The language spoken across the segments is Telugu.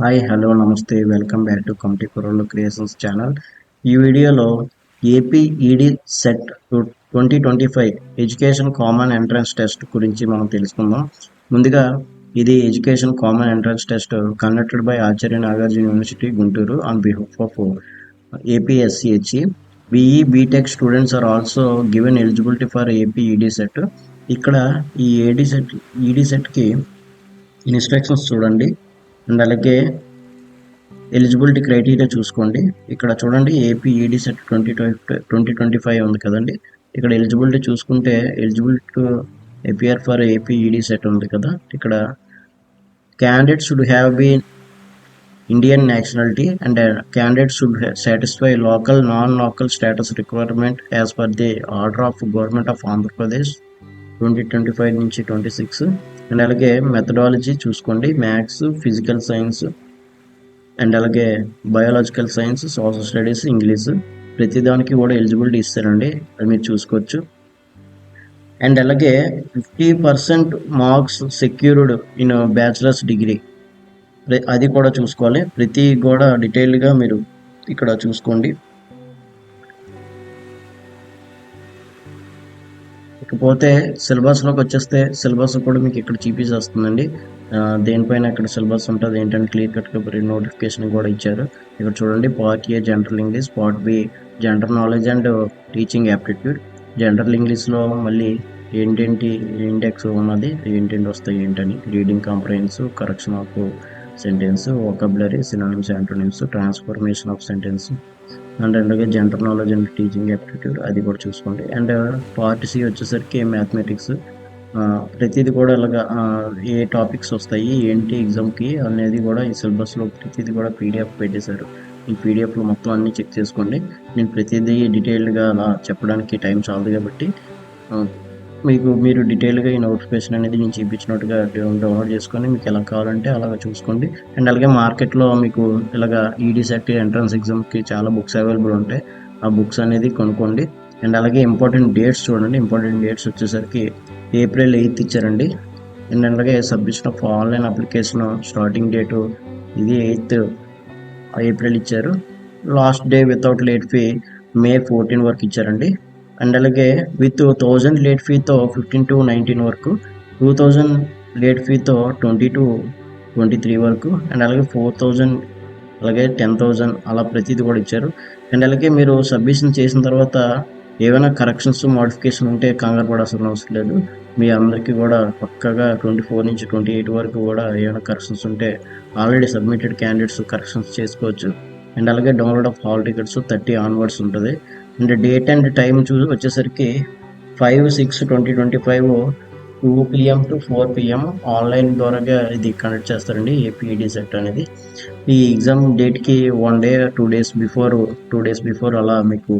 హాయ్ హలో నమస్తే welcome back to committee Kurrollu creations channel. ఈ వీడియోలో AP ED SET 2025 education common entrance test గురించి మనం తెలుసుకుందాం. ముందుగా ఇది education common entrance test conducted by Acharya Nagarjuna university Guntur on behalf of APSCHE. BE BTech students are also given eligibility for AP ED SET. ఇక్కడ ఈ ఈడీ సెట్కి ఇన్స్ట్రక్షన్స్ చూడండి అండ్ అలాగే ఎలిజిబిలిటీ క్రైటీరియా చూసుకోండి. ఇక్కడ చూడండి ఏపీ ఈడీ సెట్ 2025 ఉంది కదండి. ఇక్కడ ఎలిజిబిలిటీ చూసుకుంటే eligibility to appear for AP ED SET ఉంది కదా. ఇక్కడ candidate should have been Indian nationality and candidate should satisfy local non local status requirement as per the order of government of Andhra Pradesh 2025 నుంచి 26. అండ్ అలాగే మెథడాలజీ చూసుకోండి, మ్యాథ్స్, ఫిజికల్ సైన్స్ అండ్ అలాగే biological science, social studies, English ప్రతిదానికి కూడా ఎలిజిబిలిటీ ఇస్తారండి, అది మీరు చూసుకోవచ్చు. అండ్ అలాగే 50% marks secured in bachelors degree, అది కూడా చూసుకోవాలి. ప్రతి కూడా డీటెయిల్గా మీరు ఇక్కడ చూసుకోండి. ఇకపోతే సిలబస్లోకి వచ్చేస్తే సిలబస్ కూడా మీకు ఇక్కడ చూపించేస్తుందండి. దేనిపైన ఇక్కడ సిలబస్ ఉంటుంది ఏంటంటే క్లియర్ కట్గా నోటిఫికేషన్ కూడా ఇచ్చారు. ఇక్కడ చూడండి, part A general English, part B general knowledge and teaching aptitude. General ఇంగ్లీష్లో మళ్ళీ ఏంటేంటి ఇండెక్స్ ఉన్నది, ఏంటేంటి వస్తాయి ఏంటని, reading comprehension, correction of sentence, vocabulary, synonyms, antonyms, transformation of sentence and అలాగే general knowledge and teaching aptitude, అది కూడా చూసుకోండి. అండ్ పార్ట్ సి వచ్చేసరికి మ్యాథమెటిక్స్. ప్రతిదీ కూడా ఇలాగా ఏ టాపిక్స్ వస్తాయి ఏంటి ఎగ్జామ్కి అనేది కూడా ఈ సిలబస్లో ప్రతిదీ కూడా పీడిఎఫ్ పెట్టేశారు. ఈ పీడిఎఫ్లో మొత్తం అన్నీ చెక్ చేసుకోండి. నేను ప్రతిదీ డీటెయిల్డ్గా అలా చెప్పడానికి టైం చాలదు కాబట్టి మీరు డీటెయిల్గా ఈ నోటిఫికేషన్ అనేది నేను చూపించినట్టుగా డౌన్లోడ్ చేసుకొని మీకు ఎలా కావాలంటే అలాగ చూసుకోండి. అండ్ అలాగే మార్కెట్లో మీకు ఇలాగ ఈడీ సెట్ ఎంట్రన్స్ ఎగ్జామ్కి చాలా బుక్స్ అవైలబుల్ ఉంటాయి, ఆ బుక్స్ అనేది కొనుక్కోండి. అండ్ అలాగే ఇంపార్టెంట్ డేట్స్ చూడండి. ఇంపార్టెంట్ డేట్స్ వచ్చేసరికి April 8th ఇచ్చారండి. అండ్ అలాగే submission of online application starting date ఇది 8th April ఇచ్చారు. Last day without late fee May 14 వరకు ఇచ్చారండి. అండ్ అలాగే విత్ 1000 లేట్ ఫీతో 15 to 19 వరకు, 2000 లేట్ ఫీతో 20 to 23 వరకు, అండ్ అలాగే 4000 అలాగే 10,000 అలా ప్రతిదీ కూడా ఇచ్చారు. అండ్ అలాగే మీరు సబ్మిషన్ చేసిన తర్వాత ఏమైనా కరెక్షన్స్ మోడిఫికేషన్ ఉంటే కంగారు పడాల్సిన అవసరం లేదు. మీ అందరికీ కూడా పక్కగా 24 నుంచి 28 వరకు కూడా ఏమైనా కరెక్షన్స్ ఉంటే ఆల్రెడీ సబ్మిటెడ్ క్యాండిడేట్స్ కరెక్షన్స్ చేసుకోవచ్చు. అండ్ అలాగే download of hall tickets 30 onwards ఉంటుంది. అండ్ డేట్ అండ్ టైం వచ్చేసరికి 5/6/2025 2 PM to 4 PM ఆన్లైన్ ద్వారాగా ఇది కండక్ట్ చేస్తారండి ఏపీఈడీ సెట్ అనేది. ఈ ఎగ్జామ్ డేట్కి 1 day 2 days బిఫోర్ అలా మీకు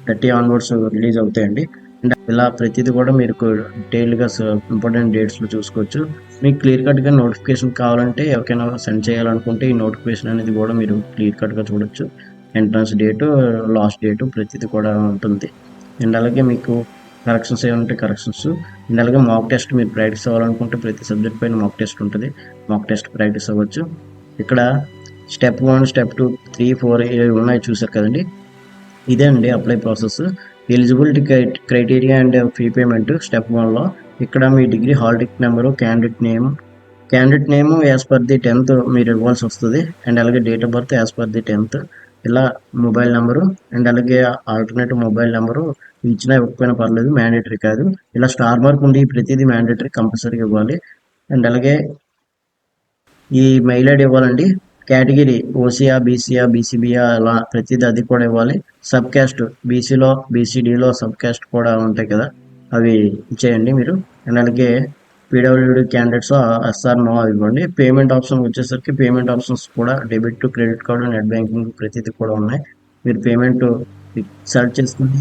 30 ఆన్వర్డ్స్ రిలీజ్ అవుతాయండి. అండ్ ఇలా ప్రతిదీ కూడా మీరు డీటెయిల్గా ఇంపార్టెంట్ డేట్స్లో చూసుకోవచ్చు. మీకు క్లియర్ కట్గా నోటిఫికేషన్ కావాలంటే ఎవరికైనా సెండ్ చేయాలనుకుంటే ఈ నోటిఫికేషన్ అనేది కూడా మీరు క్లియర్ కట్గా చూడొచ్చు. ఎంట్రన్స్ డేటు, లాస్ట్ డేటు ప్రతిదీ కూడా ఉంటుంది. అండ్ అలాగే మీకు కరెక్షన్స్ ఏమంటే కరెక్షన్స్, అండ్ అలాగే మాక్ టెస్ట్ మీరు ప్రాక్టీస్ అవ్వాలనుకుంటే ప్రతి సబ్జెక్ట్ పైన మాక్ టెస్ట్ ఉంటుంది, మాక్ టెస్ట్ ప్రాక్టీస్ అవ్వచ్చు. ఇక్కడ స్టెప్ 1, స్టెప్ 2, 3, 4 ఉన్నాయి చూసారు కదండి. ఇదే అండి apply process. Eligibility criteria and fee payment step 1లో ఇక్కడ మీ degree hall ticket number, candidate name as per the 10th మీరు ఇవ్వాల్సి వస్తుంది. అండ్ అలాగే date of birth as per the 10th, ఇలా మొబైల్ నెంబరు అండ్ అలాగే ఆల్టర్నేటివ్ మొబైల్ నెంబరు ఇచ్చినా ఇవ్వకపోయినా పర్లేదు, మ్యాండేటరీ కాదు. ఇలా స్టార్ మార్క్ ఉండి ప్రతిదీ మ్యాండేటరీ కంపల్సరీగా ఇవ్వాలి. అండ్ అలాగే ఈ మెయిల్ ఐడి ఇవ్వాలండి. కేటగిరీ ఓసీఆ, బీసీఆ, బీసీబీఆ అలా ప్రతిదీ అది కూడా ఇవ్వాలి. సబ్ క్యాస్ట్ బీసీలో, బీసీడీలో సబ్ క్యాస్ట్ కూడా ఉంటాయి కదా, అవి ఇచ్చేయండి మీరు. అండ్ అలాగే పీడబ్ల్యూడీ క్యాండిడేట్స్ ఎస్ఆర్ నో ఇవ్వండి. పేమెంట్ ఆప్షన్ వచ్చేసరికి పేమెంట్ ఆప్షన్స్ కూడా debit to credit card, net banking ప్రతిదీ కూడా ఉన్నాయి. మీరు పేమెంట్ సెలెక్ట్ చేసుకుని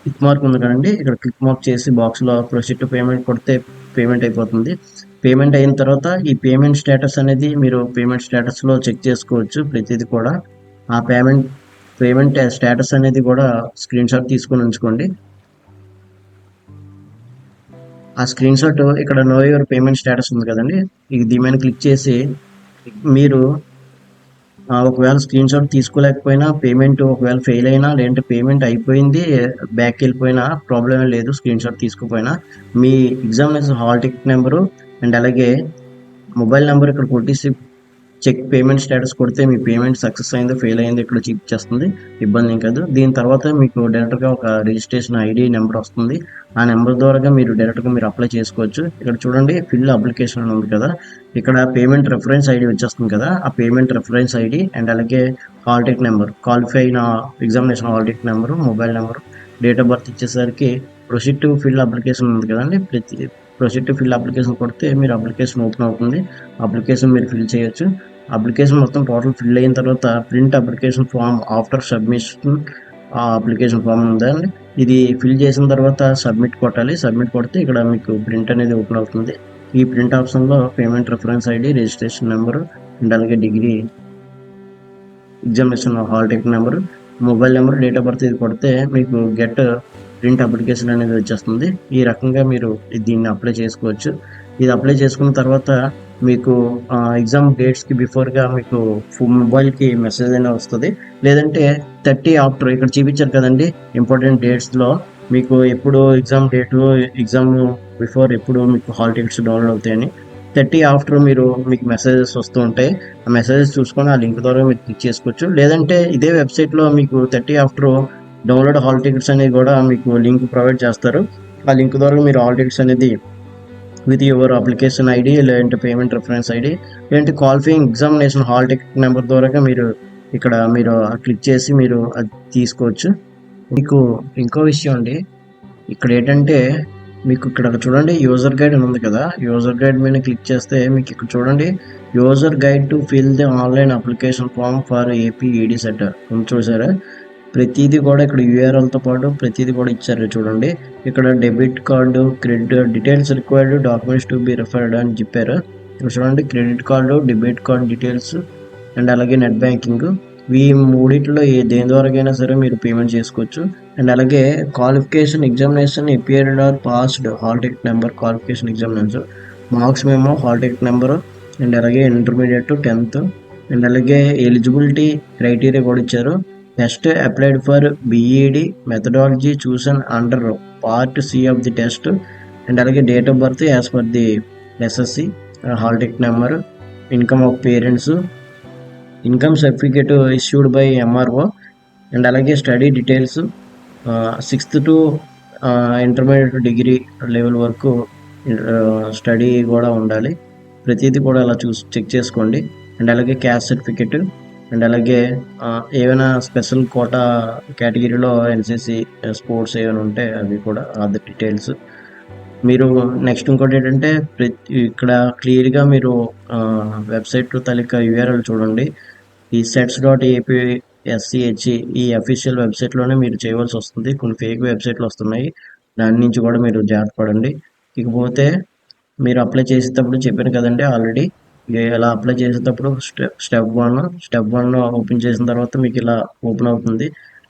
క్లిక్ మార్క్ ఉంది కదండి, ఇక్కడ క్లిక్ మార్క్ చేసి బాక్స్లో ప్రొసీడ్ టు పేమెంట్ కొడితే పేమెంట్ అయిపోతుంది. పేమెంట్ అయిన తర్వాత ఈ పేమెంట్ స్టేటస్ అనేది మీరు పేమెంట్ స్టేటస్లో చెక్ చేసుకోవచ్చు ప్రతిదీ కూడా. ఆ పేమెంట్ స్టేటస్ అనేది కూడా స్క్రీన్ షాట్ తీసుకొని ఉంచుకోండి. ఆ స్క్రీన్ షాట్ ఇక్కడ నో యువర్ పేమెంట్ స్టేటస్ ఉంది కదండి, దీని మీద క్లిక్ చేసి మీరు ఒకవేళ స్క్రీన్ షాట్ తీసుకోలేకపోయినా, పేమెంట్ ఒకవేళ ఫెయిల్ అయినా, లేదంటే పేమెంట్ అయిపోయింది బ్యాక్ వెళ్ళిపోయినా ప్రాబ్లం ఏం లేదు. స్క్రీన్ షాట్ తీసుకోపోయినా మీ examination hall ticket number and అలాగే మొబైల్ నెంబర్ ఇక్కడ కొట్టేసి చెక్ పేమెంట్ స్టేటస్ కొడితే మీ పేమెంట్ సక్సెస్ అయిందో ఫెయిల్ అయిందో ఇక్కడ చూపించేస్తుంది. ఇబ్బంది ఏం కాదు. దీని తర్వాత మీకు డైరెక్ట్గా ఒక రిజిస్ట్రేషన్ ఐడి నెంబర్ వస్తుంది. ఆ నెంబర్ ద్వారా మీరు డైరెక్ట్గా మీరు అప్లై చేసుకోవచ్చు. ఇక్కడ చూడండి ఫిల్ అప్లికేషన్ అని ఉంది కదా, ఇక్కడ పేమెంట్ రెఫరెన్స్ ఐడి వచ్చేస్తుంది కదా, ఆ పేమెంట్ రెఫరెన్స్ ఐడి అండ్ అలాగే హాల్ టికెట్ నెంబర్, క్వాలిఫై అయిన examination hall ticket number, mobile number, date of birth ఇచ్చేసరికి ప్రొసీడ్ టు ఫిల్ అప్లికేషన్ ఉంది కదండి, ప్రొసీడ్ టు ఫిల్ అప్లికేషన్ కొడితే మీరు అప్లికేషన్ ఓపెన్ అవుతుంది. అప్లికేషన్ మీరు ఫిల్ చేయొచ్చు. అప్లికేషన్ మొత్తం టోటల్ ఫిల్ అయిన తర్వాత print application form after submission ఆ అప్లికేషన్ ఫామ్ ఉందండి, ఇది ఫిల్ చేసిన తర్వాత సబ్మిట్ కొట్టాలి. సబ్మిట్ కొడితే ఇక్కడ మీకు ప్రింట్ అనేది ఓపెన్ అవుతుంది. ఈ ప్రింట్ ఆప్షన్లో payment reference ID, registration number and అలాగే degree examination hall ticket number, mobile number, date of birth ఇది కొడితే మీకు గెట్ ప్రింట్ అప్లికేషన్ అనేది వచ్చేస్తుంది. ఈ రకంగా మీరు దీన్ని అప్లై చేసుకోవచ్చు. ఇది అప్లై చేసుకున్న తర్వాత మీకు ఎగ్జామ్ డేట్స్కి బిఫోర్గా మీకు మొబైల్కి మెసేజ్ అయినా వస్తుంది. లేదంటే 30 ఆఫ్టర్ ఇక్కడ చూపించారు కదండి ఇంపార్టెంట్ డేట్స్లో మీకు ఎప్పుడు ఎగ్జామ్ డేటు, ఎగ్జామ్ బిఫోర్ ఎప్పుడు మీకు హాల్ టికెట్స్ డౌన్లోడ్ అవుతాయని. 30 ఆఫ్టర్ మీకు మెసేజెస్ వస్తూ ఉంటాయి. ఆ మెసేజెస్ చూసుకొని ఆ లింక్ ద్వారా మీరు క్లిక్ చేసుకోవచ్చు. లేదంటే ఇదే వెబ్సైట్లో మీకు 30 ఆఫ్టర్ డౌన్లోడ్ హాల్ టికెట్స్ అనేది కూడా మీకు లింక్ ప్రొవైడ్ చేస్తారు. ఆ లింక్ ద్వారా మీరు హాల్ టికెట్స్ అనేది విత్ యువర్ అప్లికేషన్ ఐడి, లేదంటే పేమెంట్ రెఫరెన్స్ ఐడి, లేదంటే qualifying examination hall ticket number ద్వారా మీరు ఇక్కడ మీరు క్లిక్ చేసి మీరు అది తీసుకోవచ్చు. మీకు ఇంకో విషయం అండి, ఇక్కడ ఏంటంటే మీకు ఇక్కడ చూడండి యూజర్ గైడ్ అని ఉంది కదా, యూజర్ గైడ్ మీద క్లిక్ చేస్తే మీకు ఇక్కడ చూడండి user guide to fill the online application form for AP ED SET చూసారా. ప్రతిదీ కూడా ఇక్కడ యూఆర్ఎల్తో పాటు ప్రతిదీ కూడా ఇచ్చారు చూడండి. ఇక్కడ debit card, credit details required documents to be referred అని చెప్పారు. ఇక్కడ చూడండి credit card, debit card details and అలాగే నెట్ బ్యాంకింగ్, ఈ మూడిట్లో దేని ద్వారాకైనా సరే మీరు పేమెంట్ చేసుకోవచ్చు. అండ్ అలాగే qualification examination appeared or passed hall ticket number, qualification examination marks మేము హాల్ టికెట్ నెంబరు అండ్ అలాగే ఇంటర్మీడియట్ 10th అండ్ అలాగే ఎలిజిబిలిటీ క్రైటీరియా కూడా ఇచ్చారు. Test applied for B Ed methodology chosen under part C of the test and అలాగే date of birth as per the SSC, hall ticket number, income of parents, income certificate issued by MRO and అలాగే study details 6th to intermediate degree level వరకు స్టడీ కూడా ఉండాలి. ప్రతిదీ కూడా అలా చెక్ చేసుకోండి. అండ్ అలాగే క్యాస్ట్ సర్టిఫికేట్ అండ్ అలాగే ఏమైనా స్పెషల్ కోటా కేటగిరీలో ఎన్సిసి స్పోర్ట్స్ ఏమైనా ఉంటే అవి కూడా అదర్ డీటెయిల్స్. మీరు నెక్స్ట్ ఇంకోటి ఏంటంటే ఇక్కడ క్లియర్గా మీరు వెబ్సైట్ తాలూకా యూఆర్ఎల్ చూడండి. ఈ sets.apschi ఈ అఫీషియల్ వెబ్సైట్లోనే మీరు చేయవలసి వస్తుంది. కొన్ని ఫేక్ వెబ్సైట్లు వస్తున్నాయి, దాని నుంచి కూడా మీరు జాగ్రత్త పడండి. ఇకపోతే మీరు అప్లై చేసేటప్పుడు చెప్పాను కదండి ఆల్రెడీ, ఇలా అప్లై చేసేటప్పుడు స్టెప్ వన్ ఓపెన్ చేసిన తర్వాత మీకు ఇలా ఓపెన్ అవుతుంది.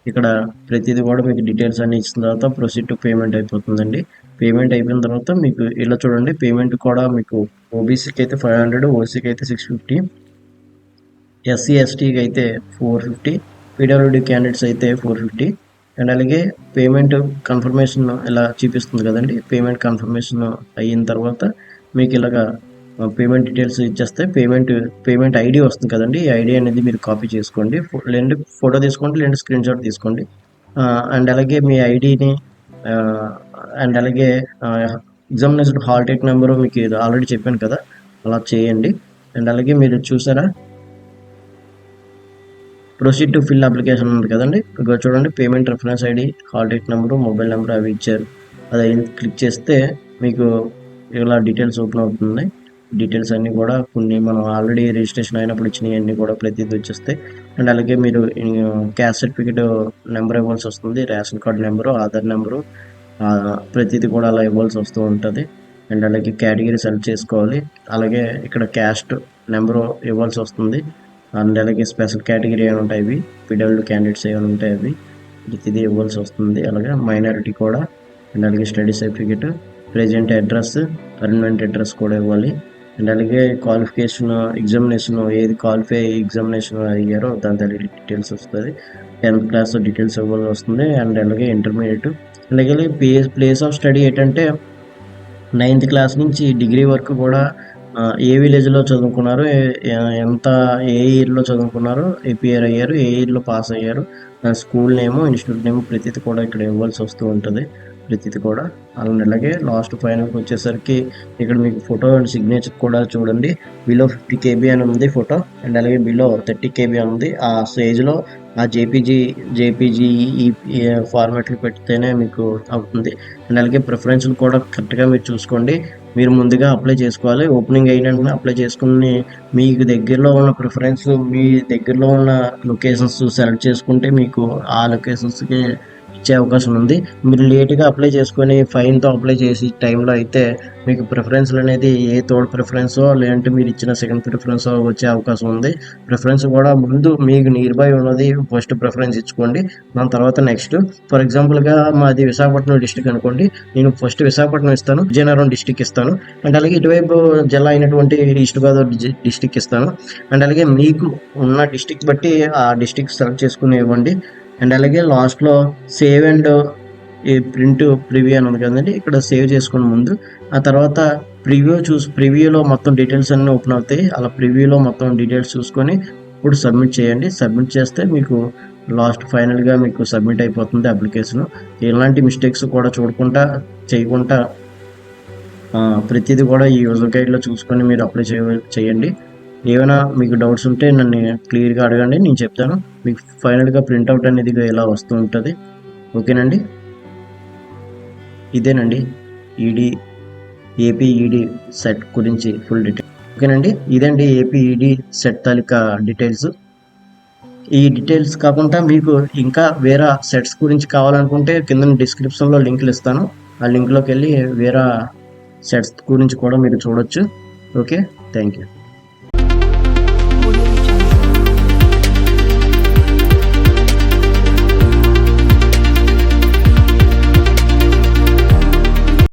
ఇక్కడ ప్రతిదీ కూడా మీకు డీటెయిల్స్ అన్ని ఇచ్చిన తర్వాత ప్రొసీడ్ టు పేమెంట్ అయిపోతుందండి. పేమెంట్ అయిపోయిన తర్వాత మీకు ఇలా చూడండి పేమెంట్ కూడా మీకు ఓబీసీకి అయితే 500, ఓసీకి అయితే 650, ఎస్సీ ఎస్టీకి అయితే 450, పీడబ్ల్యూడీ క్యాండిడేట్స్ అయితే 450 అండ్ అలాగే పేమెంట్ కన్ఫర్మేషన్ ఇలా చూపిస్తుంది కదండి. పేమెంట్ కన్ఫర్మేషన్ అయిన తర్వాత మీకు ఇలాగా పేమెంట్ డీటెయిల్స్ ఇచ్చేస్తే పేమెంట్ ఐడి వస్తుంది కదండి. ఈ ఐడి అనేది మీరు కాపీ చేసుకోండి, లేదంటే ఫోటో తీసుకోండి, లేదంటే స్క్రీన్ షాట్ తీసుకోండి. అండ్ అలాగే మీ ఐడిని అండ్ అలాగే ఎగ్జామినేషన్ హాల్ టికెట్ నెంబరు మీకు ఆల్రెడీ చెప్పాను కదా, అలా చేయండి. అండ్ అలాగే మీరు చూసారా ప్రొసీడ్ టు ఫిల్ అప్లికేషన్ ఉంది కదండి, ఇక్కడ చూడండి payment reference ID, hall ticket number, mobile number అవి ఇచ్చారు. అది క్లిక్ చేస్తే మీకు ఇలా డీటెయిల్స్ ఓపెన్ అవుతుంది. డీటెయిల్స్ అన్నీ కూడా కొన్ని మనం ఆల్రెడీ రిజిస్ట్రేషన్ అయినప్పుడు ఇచ్చినవి అన్నీ కూడా ప్రతిదీ వచ్చేస్తాయి. అండ్ అలాగే మీరు క్యాస్ట్ సర్టిఫికేట్ నెంబర్ ఇవ్వాల్సి వస్తుంది, ration card number, Aadhaar number, ప్రతిదీ కూడా అలా ఇవ్వాల్సి వస్తూ ఉంటుంది. అండ్ అలాగే కేటగిరీ సెలెక్ట్ చేసుకోవాలి. అలాగే ఇక్కడ క్యాస్ట్ నెంబరు ఇవ్వాల్సి వస్తుంది. అండ్ అలాగే స్పెషల్ కేటగిరీ ఏమైనా ఉంటాయి, ఇవి పీడబ్ల్యూడీ క్యాండిడేట్స్ ఏమైనా ఉంటాయి అవి ఇది ఇవ్వాల్సి వస్తుంది. అలాగే మైనారిటీ కూడా అండ్ అలాగే study certificate, present address, permanent address కూడా ఇవ్వాలి. అండ్ అలాగే క్వాలిఫికేషన్ ఎగ్జామినేషన్ ఏది క్వాలిఫై ఎగ్జామినేషన్ అయ్యారో దాని డీటెయిల్స్ వస్తుంది. 10th క్లాస్ డీటెయిల్స్ ఇవ్వాల్సి వస్తుంది. అండ్ అలాగే ఇంటర్మీడియట్, అలాగే ప్లేస్ ఆఫ్ స్టడీ ఏంటంటే 9th క్లాస్ నుంచి డిగ్రీ వరకు కూడా ఏ విలేజ్లో చదువుకున్నారు, ఎంత ఏ ఇయర్లో చదువుకున్నారు, ఏ ఇయర్ అయ్యారు, ఏ ఇయర్లో పాస్ అయ్యారు, స్కూల్ నేము, ఇన్స్టిట్యూట్ నేము ప్రతిది కూడా ఇక్కడ ఇవ్వాల్సి వస్తూ ఉంటుంది. ప్రతిది కూడా అలాగే లాస్ట్ ఫైనల్కి వచ్చేసరికి ఇక్కడ మీకు ఫోటో అండ్ సిగ్నేచర్ కూడా చూడండి. బిలో 50 KB అని ఉంది ఫోటో, అండ్ అలాగే బిలో 30 KB అని ఉంది. ఆ స్టేజ్లో ఆ జేపీజీ ఈ ఫార్మాట్లు పెడితేనే మీకు అవుతుంది. అండ్ అలాగే ప్రిఫరెన్స్లు కూడా కరెక్ట్గా మీరు చూసుకోండి. మీరు ముందుగా అప్లై చేసుకోవాలి. ఓపెనింగ్ అయిన వెంటనే అప్లై చేసుకుని మీకు దగ్గరలో ఉన్న ప్రిఫరెన్స్, మీ దగ్గరలో ఉన్న లొకేషన్స్ సెలెక్ట్ చేసుకుంటే మీకు ఆ లొకేషన్స్కి ఇచ్చే అవకాశం ఉంది. మీరు లేట్గా అప్లై చేసుకొని ఫైన్తో అప్లై చేసి టైంలో అయితే మీకు ప్రిఫరెన్స్లు అనేది ఏ థర్డ్ ప్రిఫరెన్సో లేదంటే మీరు ఇచ్చిన సెకండ్ ప్రిఫరెన్సో వచ్చే అవకాశం ఉంది. ప్రిఫరెన్స్ కూడా ముందు మీకు నియర్ బై ఉన్నది ఫస్ట్ ప్రిఫరెన్స్ ఇచ్చుకోండి. దాని తర్వాత నెక్స్ట్. ఫర్ ఎగ్జాంపుల్గా మాది విశాఖపట్నం డిస్టిక్ అనుకోండి, నేను ఫస్ట్ విశాఖపట్నం ఇస్తాను, విజయనగరం డిస్టిక్ ఇస్తాను, అండ్ అలాగే ఇటువైపు జిల్లా అయినటువంటి ఈస్ట్ గోదావరి డిస్టిక్ ఇస్తాను. అండ్ అలాగే మీకు ఉన్న డిస్టిక్ బట్టి ఆ డిస్టిక్ సెలెక్ట్ చేసుకుని ఇవ్వండి. అండ్ అలాగే లాస్ట్లో సేవ్ అండ్ ఈ ప్రింట్ ప్రివ్యూ అని ఉంది కదండి, ఇక్కడ సేవ్ చేసుకుని ముందు ఆ తర్వాత ప్రివ్యూలో మొత్తం డీటెయిల్స్ అన్నీ ఓపెన్ అవుతాయి. అలా ప్రివ్యూలో మొత్తం డీటెయిల్స్ చూసుకొని ఇప్పుడు సబ్మిట్ చేయండి. సబ్మిట్ చేస్తే మీకు లాస్ట్ ఫైనల్గా మీకు సబ్మిట్ అయిపోతుంది అప్లికేషన్. ఎలాంటి మిస్టేక్స్ కూడా చేయకుండా ప్రతిదీ కూడా ఈ యూజర్ గైడ్లో చూసుకొని మీరు అప్లై చేయండి. ఏమైనా మీకు డౌట్స్ ఉంటే నన్ను క్లియర్గా అడగండి, నేను చెప్తాను. మీకు ఫైనల్గా ప్రింట్అవుట్ అనేది ఇలా వస్తూ ఉంటుంది. ఓకేనండి, ఇదేనండి ఏపీ ఈడీ సెట్ గురించి ఫుల్ డీటెయిల్. ఓకేనండి, ఇదండి ఏపీ ఈడీ సెట్ తాలూకా డీటెయిల్స్. ఈ డీటెయిల్స్ కాకుండా మీకు ఇంకా వేరే సెట్స్ గురించి కావాలనుకుంటే కింద డిస్క్రిప్షన్లో లింకులు ఇస్తాను. ఆ లింక్లోకి వెళ్ళి వేరే సెట్స్ గురించి కూడా మీరు చూడొచ్చు. Okay, thank you.